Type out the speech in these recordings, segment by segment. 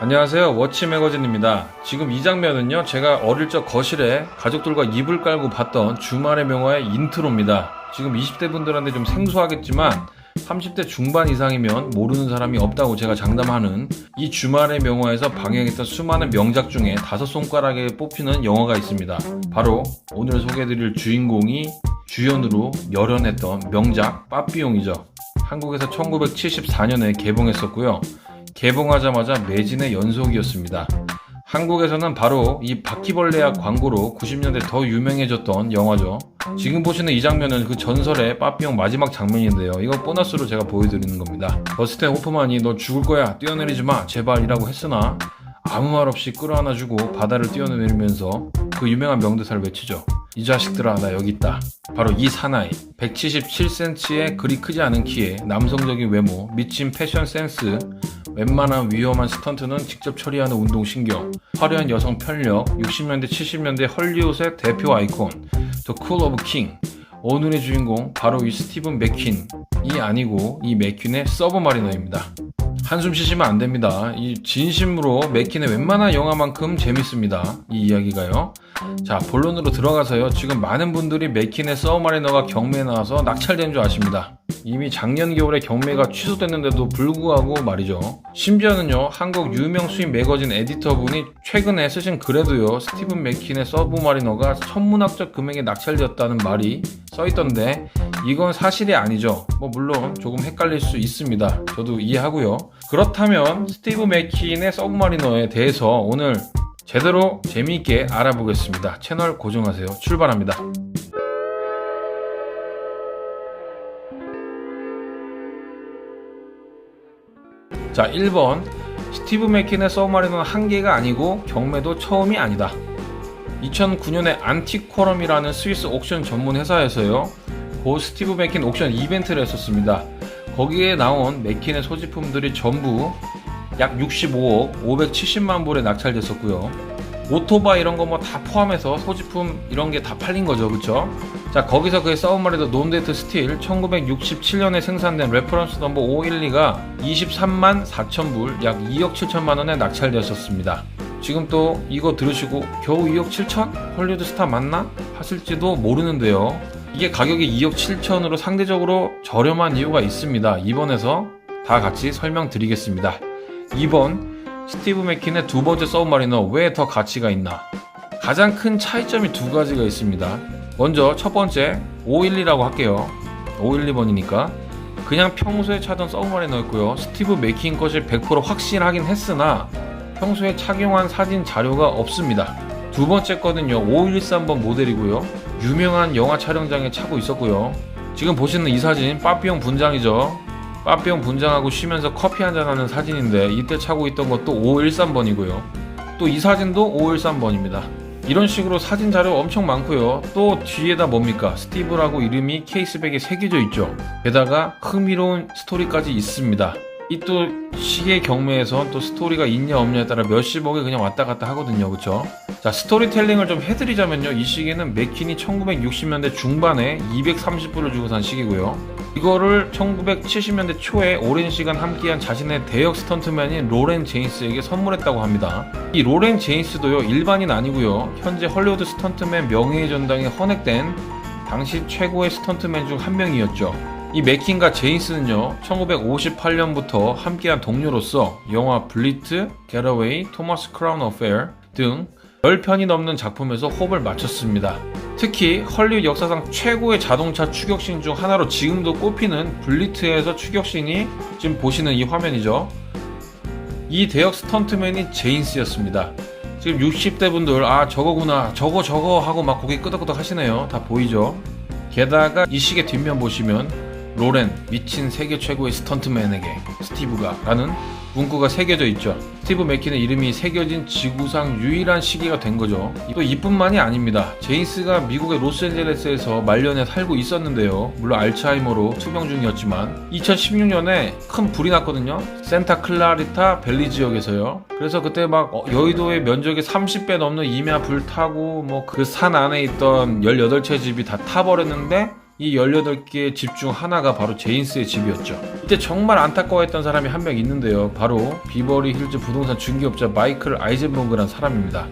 안녕하세요, 워치 매거진입니다. 지금 이 장면은요, 제가 어릴 적 거실에 가족들과 이불 깔고 봤던 주말의 명화의 인트로입니다. 지금 20대 분들한테 좀 생소하겠지만 30대 중반 이상이면 모르는 사람이 없다고 제가 장담하는 이 주말의 명화에서 방영했던 수많은 명작 중에 5손가락에 뽑히는 영화가 있습니다. 바로 오늘 소개해드릴 주인공이 주연으로 열연했던 명작 빠삐용이죠. 한국에서 1974년에 개봉했었고요. 개봉하자마자 매진의 연속이었습니다. 한국에서는 바로 이 바퀴벌레약 광고로 90년대 더 유명해졌던 영화죠. 지금 보시는 이 장면은 그 전설의 빠삐용 마지막 장면인데요. 이거 보너스로 제가 보여드리는 겁니다. 더스틴 호프만이 너 죽을 거야, 뛰어내리지 마, 제발 이라고 했으나 아무 말 없이 끌어안아주고 바다를 뛰어내리면서 그 유명한 명대사를 외치죠. 이 자식들아, 나 여기 있다. 바로 이 사나이. 177cm의 그리 크지 않은 키에 남성적인 외모, 미친 패션 센스, 웬만한 위험한 스턴트는 직접 처리하는 운동신경, 화려한 여성 편력, 60년대 70년대 헐리우드의 대표 아이콘, The Cool of King. 오늘의 주인공 바로 이 스티븐 맥퀸이 아니고 이 맥퀸의 서브마리너입니다. 한숨 쉬시면 안 됩니다. 이 진심으로 맥퀸의 웬만한 영화만큼 재밌습니다. 이 이야기가요. 자, 본론으로 들어가서요. 지금 많은 분들이 맥퀸의 서브마리너가 경매에 나와서 낙찰된 줄 아십니다. 이미 작년 겨울에 경매가 취소됐는데도 불구하고 말이죠. 심지어는요, 한국 유명 수입 매거진 에디터분이 최근에 쓰신 글에도요, 스티븐 맥퀸의 서브마리너가 천문학적 금액에 낙찰되었다는 말이 써있던데 이건 사실이 아니죠. 물론 조금 헷갈릴 수 있습니다. 저도 이해하고요. 그렇다면 스티븐 맥퀸의 서브마리너에 대해서 오늘 제대로 재미있게 알아보겠습니다. 채널 고정하세요. 출발합니다. 자, 1번. 스티븐 맥퀸의 서브마리너는 한 개가 아니고 경매도 처음이 아니다. 2009년에 안티쿼럼이라는 스위스 옥션 전문 회사에서요, 고 스티븐 맥퀸 옥션 이벤트를 했었습니다. 거기에 나온 맥퀸의 소지품들이 전부 약 65억 570만 불에 낙찰됐었고요. 오토바이 이런 거 다 포함해서 소지품 이런 게 다 팔린 거죠, 그쵸? 자, 거기서 그의 서브마리너 논데이트 스틸 1967년에 생산된 레퍼런스 넘버 512가 23만 4천 불, 약 2억 7천만 원에 낙찰되었었습니다. 지금 또 이거 들으시고 겨우 2억 7천? 헐리우드 스타 맞나? 하실지도 모르는데요. 이게 가격이 2억 7천으로 상대적으로 저렴한 이유가 있습니다. 이번에서 다 같이 설명드리겠습니다. 2번, 스티브 맥퀸의 두 번째 서브마리너 왜 더 가치가 있나? 가장 큰 차이점이 두 가지가 있습니다. 먼저 첫 번째, 512라고 할게요. 512번이니까 그냥 평소에 차던 서브마리너였고요. 스티브 맥퀸 것이 100% 확실하긴 했으나 평소에 착용한 사진 자료가 없습니다. 두 번째 거는요, 5113번 모델이고요. 유명한 영화 촬영장에 차고 있었고요. 지금 보시는 이 사진 빠삐용 분장이죠. 빠삐용 분장하고 쉬면서 커피 한잔하는 사진인데 이때 차고 있던 것도 513번이고요. 또 이 사진도 513번입니다. 이런 식으로 사진 자료 엄청 많고요. 또 뒤에다 뭡니까? 스티브라고 이름이 케이스백에 새겨져 있죠. 게다가 흥미로운 스토리까지 있습니다. 이 또 시계 경매에선 또 스토리가 있냐 없냐에 따라 몇십억에 그냥 왔다 갔다 하거든요, 그쵸? 자, 스토리텔링을 좀 해드리자면요, 이 시계는 맥퀸이 1960년대 중반에 230불을 주고 산 시계고요. 이거를 1970년대 초에 오랜 시간 함께한 자신의 대역 스턴트맨인 로렌 제인스에게 선물했다고 합니다. 이 로렌 제인스도요, 일반인 아니고요, 현재 헐리우드 스턴트맨 명예의 전당에 헌액된 당시 최고의 스턴트맨 중 한 명이었죠. 이 맥퀸과 제인스는요, 1958년부터 함께한 동료로서 영화 블리트, 겟어웨이, 토마스 크라운 어페어 등 10편이 넘는 작품에서 호흡을 맞췄습니다. 특히 헐리우드 역사상 최고의 자동차 추격신 중 하나로 지금도 꼽히는 블리트에서 추격신이 지금 보시는 이 화면이죠. 이 대역 스턴트맨이 제인스였습니다. 지금 60대 분들 저거구나, 저거 하고 막 고개 끄덕끄덕 하시네요. 다 보이죠? 게다가 이 시계 뒷면 보시면 로렌, 미친 세계 최고의 스턴트맨에게 스티브가 라는 문구가 새겨져 있죠. 스티브 맥퀸의 이름이 새겨진 지구상 유일한 시계가 된 거죠. 또 이뿐만이 아닙니다. 제인스가 미국의 로스앤젤레스에서 말년에 살고 있었는데요. 물론 알츠하이머로 투병 중이었지만 2016년에 큰 불이 났거든요. 센타 클라리타 밸리 지역에서요. 그래서 그때 막 여의도의 면적의 30배 넘는 임야 불 타고 그 산 안에 있던 18채 집이 다 타버렸는데 이 18개의 집 중 하나가 바로 제인스의 집이었죠. 이때 정말 안타까워했던 사람이 한 명 있는데요. 바로 비버리 힐즈 부동산 중개업자 마이클 아이젠버그란 사람입니다.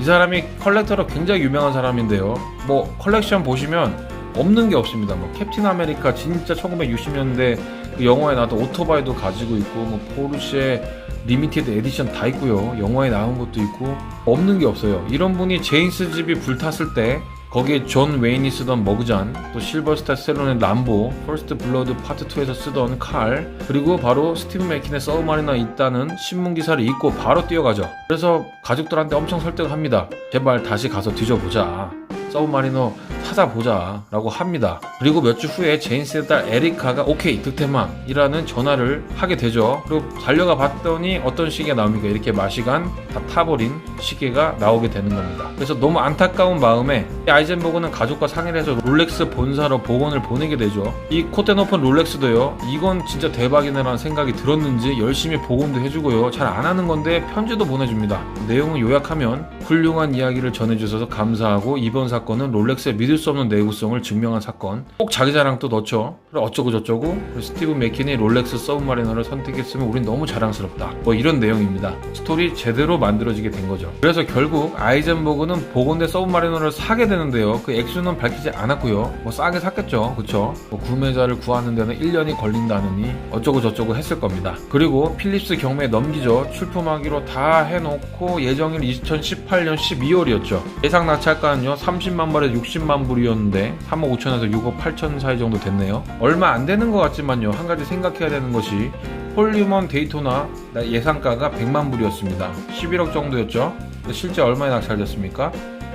이 사람이 컬렉터로 굉장히 유명한 사람인데요. 뭐 컬렉션 보시면 없는 게 없습니다. 뭐 캡틴 아메리카 진짜 1960년대 그 영화에 나왔던 오토바이도 가지고 있고, 뭐 포르쉐 리미티드 에디션 다 있고요. 영화에 나온 것도 있고, 없는 게 없어요. 이런 분이 제인스 집이 불탔을 때 거기에 존 웨인이 쓰던 머그잔, 또 실버스타 스텔론의 람보, 퍼스트 블러드 파트 2에서 쓰던 칼, 그리고 바로 스티브 맥킨의 서브마리너가 있다는 신문 기사를 읽고 바로 뛰어가죠. 그래서 가족들한테 엄청 설득을 합니다. 제발 다시 가서 뒤져보자, 서브마리너 찾아보자 라고 합니다. 그리고 몇 주 후에 제인스의 딸 에리카가 오케이 득템함이라는 전화를 하게 되죠. 그리고 달려가 봤더니 어떤 시계가 나옵니까? 이렇게 마시간 다 타버린 시계가 나오게 되는 겁니다. 그래서 너무 안타까운 마음에 아이젠버그는 가족과 상의를 해서 롤렉스 본사로 복원을 보내게 되죠. 이 콧대 높은 롤렉스도요, 이건 진짜 대박이네라는 생각이 들었는지 열심히 복원도 해주고요. 잘 안 하는 건데 편지도 보내줍니다. 내용을 요약하면 훌륭한 이야기를 전해주셔서 감사하고 이번 사건은 롤렉스의 믿을 수 없는 내구성을 증명한 사건, 꼭 자기 자랑도 넣죠. 그래 어쩌고 저쩌고, 스티브 맥킨이 롤렉스 서브마리너를 선택했으면 우린 너무 자랑스럽다, 뭐 이런 내용입니다. 스토리 제대로 만들어지게 된 거죠. 그래서 결국 아이젠버그는 복원된 서브마리너를 사게 되는데요. 그 액수는 밝히지 않았고요. 뭐 싸게 샀겠죠, 그쵸? 뭐 구매자를 구하는 데는 1년이 걸린다느니 어쩌고 저쩌고 했을 겁니다. 그리고 필립스 경매에 넘기죠. 출품하기로 다 해놓고 예정일 2018년 12월이었죠. 예상 낙찰가는요 30만 불에서 60만 불이었는데 3억 5천에서 6억 8천 사이 정도 됐네요. 얼마 안 되는 것 같지만요, 한 가지 생각해야 되는 것이 폴리먼 데이토나 예상가가 100만 불이었습니다. 11억 정도였죠. 실제 얼마에 낙찰됐습니까?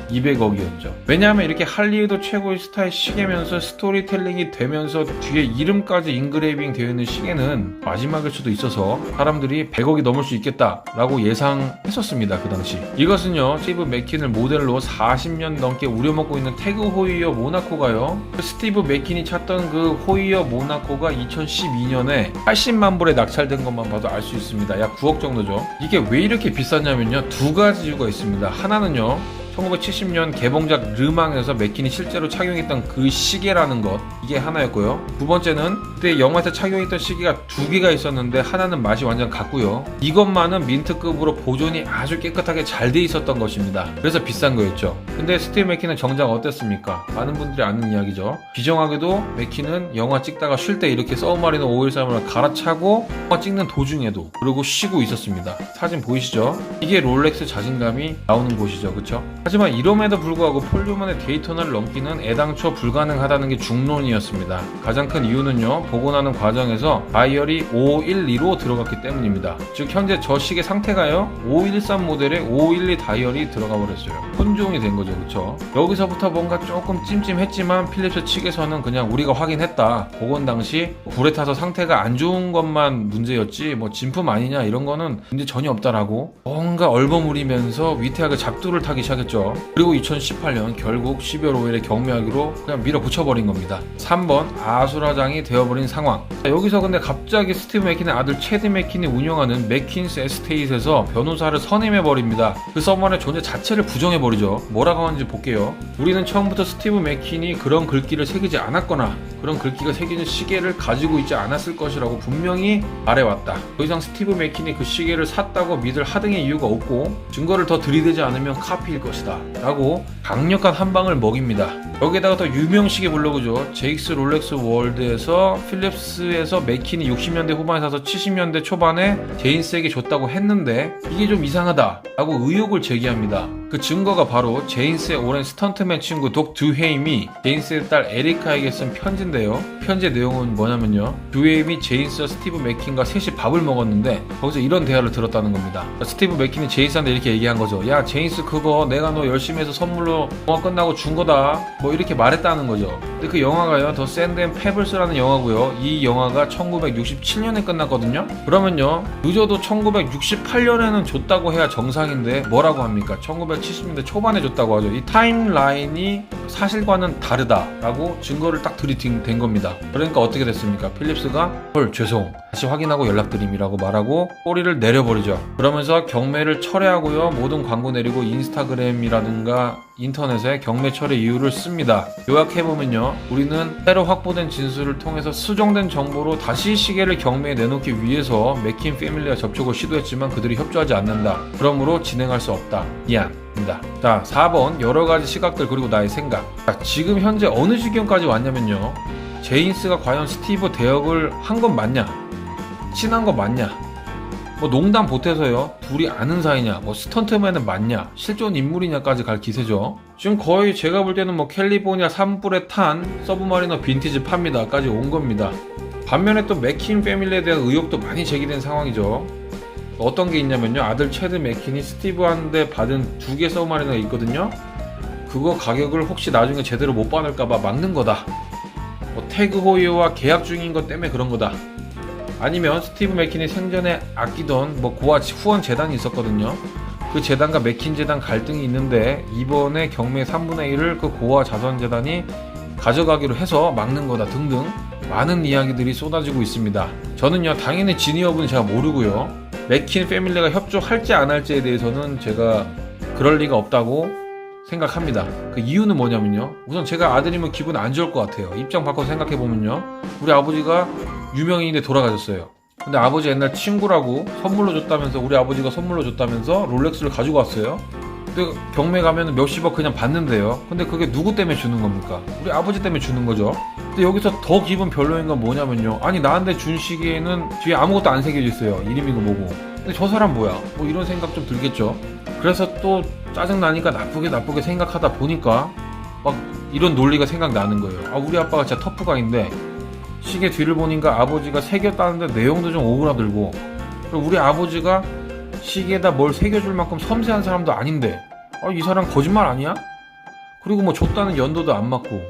200억이었죠. 왜냐하면 이렇게 할리우드 최고의 스타의 시계면서 스토리텔링이 되면서 뒤에 이름까지 인그레이빙 되어 있는 시계는 마지막일 수도 있어서 사람들이 100억이 넘을 수 있겠다라고 예상했었습니다. 그 당시. 이것은요, 스티브 맥킨을 모델로 40년 넘게 우려먹고 있는 태그 호이어 모나코가요, 스티브 맥킨이 찾던 그 호이어 모나코가 2012년에 80만 불에 낙찰된 것만 봐도 알 수 있습니다. 약 9억 정도죠. 이게 왜 이렇게 비쌌냐면요, 두 가지 이유가 있습니다. 하나는요, 1970년 개봉작 르망에서 맥킨이 실제로 착용했던 그 시계라는 것, 이게 하나였고요. 두 번째는 그때 영화에서 착용했던 시계가 두 개가 있었는데 하나는 맛이 완전 같고요. 이것만은 민트급으로 보존이 아주 깨끗하게 잘 돼 있었던 것입니다. 그래서 비싼 거였죠. 근데 스티브 맥킨은 정작 어땠습니까? 많은 분들이 아는 이야기죠. 비정하게도 맥킨은 영화 찍다가 쉴 때 이렇게 서브마리너 513을 갈아차고 영화 찍는 도중에도 그러고 쉬고 있었습니다. 사진 보이시죠? 이게 롤렉스 자신감이 나오는 곳이죠, 그쵸? 하지만 이럼에도 불구하고 폴리먼의 데이토나를 넘기는 애당초 불가능하다는 게 중론이었습니다. 가장 큰 이유는요, 복원하는 과정에서 다이얼이 512로 들어갔기 때문입니다. 즉 현재 저 시계 상태가요, 513 모델에 512 다이얼이 들어가 버렸어요. 혼종이 된 거죠, 그쵸? 여기서부터 뭔가 조금 찜찜했지만 필립스 측에서는 그냥 우리가 확인했다, 복원 당시 불에 타서 상태가 안 좋은 것만 문제였지 뭐 진품 아니냐 이런 거는 문제 전혀 없다라고 뭔가 얼버무리면서 위태하게 작두를 타기 시작했죠. 그리고 2018년 결국 12월 5일에 경매하기로 그냥 밀어붙여버린 겁니다. 3번 아수라장이 되어버린 상황. 여기서 근데 갑자기 스티브 맥킨의 아들 체드 맥킨이 운영하는 맥킨스 에스테이트에서 변호사를 선임해버립니다. 그 서버의 존재 자체를 부정해버리죠. 뭐라고 하는지 볼게요. 우리는 처음부터 스티브 맥킨이 그런 글귀를 새기지 않았거나 그런 글귀가 새기는 시계를 가지고 있지 않았을 것이라고 분명히 말해왔다. 더 이상 스티브 맥킨이 그 시계를 샀다고 믿을 하등의 이유가 없고 증거를 더 들이대지 않으면 카피일 것이다 라고 강력한 한방을 먹입니다. 여기에다가 더 유명 시계 블로그죠, 제익스 롤렉스 월드에서 필립스에서 맥킨이 60년대 후반에 사서 70년대 초반에 제인스에게 줬다고 했는데 이게 좀 이상하다 라고 의혹을 제기합니다. 그 증거가 바로 제인스의 오랜 스턴트맨 친구 독 듀헤임이 제인스의 딸 에리카에게 쓴 편지인데요. 편지의 내용은 뭐냐면요, 듀헤임이 제인스와 스티브 맥킨과 셋이 밥을 먹었는데 거기서 이런 대화를 들었다는 겁니다. 스티브 맥킨이 제인스한테 이렇게 얘기한 거죠. 야, 제인스 그거 내가 너 열심히 해서 선물로 영화 끝나고 준 거다, 뭐 이렇게 말했다는 거죠. 근데 그 영화가요, 더 샌드 앤 페블스라는 영화고요. 이 영화가 1967년에 끝났거든요. 그러면요, 늦어도 1968년에는 줬다고 해야 정상인데 뭐라고 합니까? 1970년대 초반에 줬다고 하죠. 이 타임라인이 사실과는 다르다라고 증거를 딱 들이댄 겁니다. 그러니까 어떻게 됐습니까? 필립스가 헐 죄송, 다시 확인하고 연락드림이라고 말하고 꼬리를 내려버리죠. 그러면서 경매를 철회하고요, 모든 광고 내리고 인스타그램이라든가 인터넷에 경매 처리 이유를 씁니다. 요약해보면요, 우리는 새로 확보된 진술을 통해서 수정된 정보로 다시 시계를 경매에 내놓기 위해서 맥킨 패밀리와 접촉을 시도했지만 그들이 협조하지 않는다. 그러므로 진행할 수 없다. 이해입니다. 자, 4번 여러가지 시각들 그리고 나의 생각. 자, 지금 현재 어느 지경까지 왔냐면요, 제인스가 과연 스티브 대역을 한 건 맞냐, 친한 건 맞냐, 뭐 농담 보태서요, 둘이 아는 사이냐, 뭐 스턴트맨은 맞냐, 실존 인물이냐까지 갈 기세죠. 지금 거의 제가 볼 때는 뭐 캘리포니아 산불에 탄 서브마리너 빈티지 팝니다까지 온 겁니다. 반면에 또 맥킨 패밀리에 대한 의혹도 많이 제기된 상황이죠. 어떤 게 있냐면요, 아들 체드 맥킨이 스티브한테 받은 2개 서브마리너가 있거든요. 그거 가격을 혹시 나중에 제대로 못 받을까봐 막는 거다. 뭐 태그 호이어와 계약 중인 것 때문에 그런 거다. 아니면 스티브 맥킨이 생전에 아끼던 뭐 고아 후원 재단이 있었거든요. 그 재단과 맥킨 재단 갈등이 있는데 이번에 경매 3분의 1을 그 고아 자선 재단이 가져가기로 해서 막는 거다 등등 많은 이야기들이 쏟아지고 있습니다. 저는요, 당연히 진위 여부는 제가 모르고요, 맥킨 패밀리가 협조할지 안 할지에 대해서는 제가 그럴 리가 없다고 생각합니다. 그 이유는 뭐냐면요, 우선 제가 아들이면 기분 안 좋을 것 같아요. 입장 바꿔서 생각해보면요, 우리 아버지가 유명인인데 돌아가셨어요. 근데 아버지 옛날 친구라고 선물로 줬다면서, 우리 아버지가 선물로 줬다면서 롤렉스를 가지고 왔어요. 근데 경매 가면 몇십억 그냥 받는데요. 근데 그게 누구 때문에 주는 겁니까? 우리 아버지 때문에 주는 거죠. 근데 여기서 더 기분 별로인 건 뭐냐면요, 아니 나한테 준 시계에는 뒤에 아무것도 안 새겨져 있어요. 이름이고 뭐고. 근데 저 사람 뭐야? 뭐 이런 생각 좀 들겠죠. 그래서 또 짜증나니까 나쁘게 생각하다 보니까 막 이런 논리가 생각나는 거예요. 아, 우리 아빠가 진짜 터프가인데 시계 뒤를 보니까 아버지가 새겼다는데 내용도 좀 오그라들고, 그리고 우리 아버지가 시계에다 뭘 새겨줄 만큼 섬세한 사람도 아닌데, 아, 이 사람 거짓말 아니야? 그리고 뭐 줬다는 연도도 안 맞고,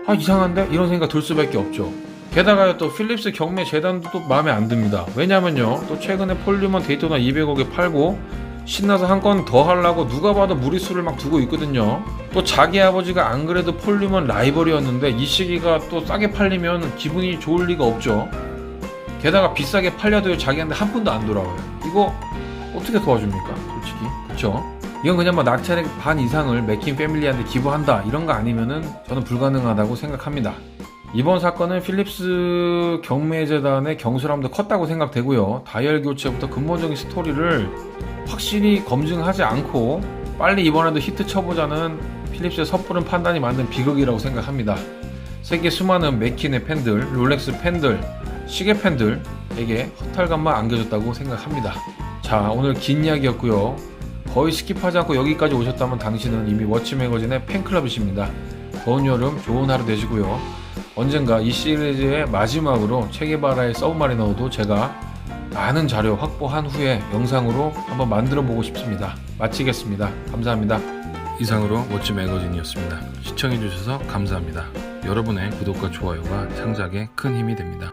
아, 이상한데? 이런 생각 들 수밖에 없죠. 게다가 또 필립스 경매 재단도 또 마음에 안 듭니다. 왜냐면요, 또 최근에 폴리먼 데이토나 200억에 팔고 신나서 한 건 더 하려고 누가 봐도 무리수를 막 두고 있거든요. 또 자기 아버지가 안 그래도 폴리먼 라이벌이었는데 이 시기가 또 싸게 팔리면 기분이 좋을 리가 없죠. 게다가 비싸게 팔려도 자기한테 한 푼도 안 돌아와요. 이거 어떻게 도와줍니까, 솔직히? 그쵸? 이건 그냥 뭐 낙찰의 반 이상을 맥킨 패밀리한테 기부한다 이런 거 아니면은 저는 불가능하다고 생각합니다. 이번 사건은 필립스 경매재단의 경솔함도 컸다고 생각되고요. 다이얼 교체부터 근본적인 스토리를 확실히 검증하지 않고 빨리 이번에도 히트 쳐보자는 필립스의 섣부른 판단이 만든 비극이라고 생각합니다. 세계 수많은 맥킨의 팬들, 롤렉스 팬들, 시계 팬들에게 허탈감만 안겨줬다고 생각합니다. 자, 오늘 긴 이야기였고요. 거의 스킵하지 않고 여기까지 오셨다면 당신은 이미 워치 매거진의 팬클럽이십니다. 더운 여름 좋은 하루 되시고요. 언젠가 이 시리즈의 마지막으로 체게바라의 서브마리너도 제가 많은 자료 확보한 후에 영상으로 한번 만들어 보고 싶습니다. 마치겠습니다. 감사합니다. 이상으로 워치 매거진이었습니다. 시청해주셔서 감사합니다. 여러분의 구독과 좋아요가 창작에 큰 힘이 됩니다.